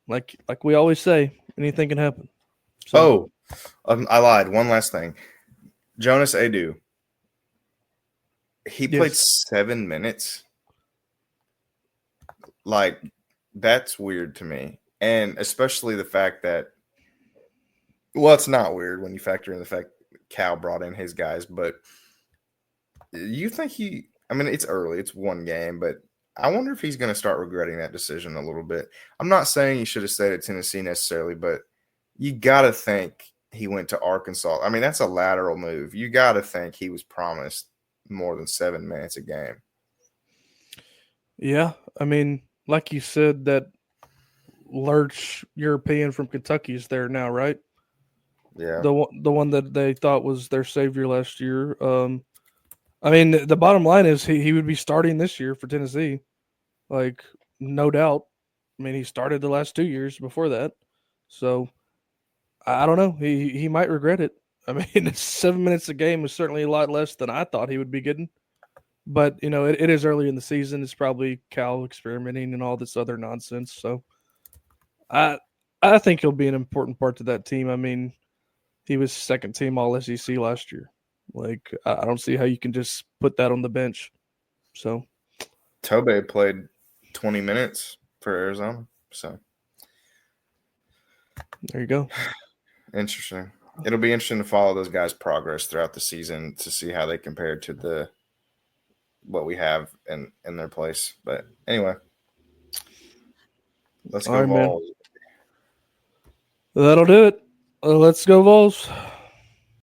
like we always say, anything can happen. So Oh, I lied. One last thing. Jonas Adu. He played yes, 7 minutes. Like, that's weird to me. And especially the fact that, well, it's not weird when you factor in the fact Cal brought in his guys, but you think I mean, it's early, it's one game, but I wonder if he's going to start regretting that decision a little bit. I'm not saying he should have stayed at Tennessee necessarily, but you got to think he went to Arkansas. I mean, that's a lateral move. You got to think he was promised more than 7 minutes a game. Yeah, I mean, like you said, that Lurch European from Kentucky is there now, right? Yeah. The one that they thought was their savior last year. I mean, the bottom line is he would be starting this year for Tennessee, like no doubt. I mean, he started the last 2 years before that, so I don't know. He might regret it. I mean, it's 7 minutes a game is certainly a lot less than I thought he would be getting. But it is early in the season. It's probably Cal experimenting and all this other nonsense. So I I think he'll be an important part to that team. I mean, he was second team All SEC last year. Like I don't see how you can just put that on the bench. So Tobe played 20 minutes for Arizona. So there you go. interesting. It'll be interesting to follow those guys' progress throughout the season to see how they compare to the what we have in their place. But anyway, let's All go right, man. Vols. That'll do it. Let's go Vols.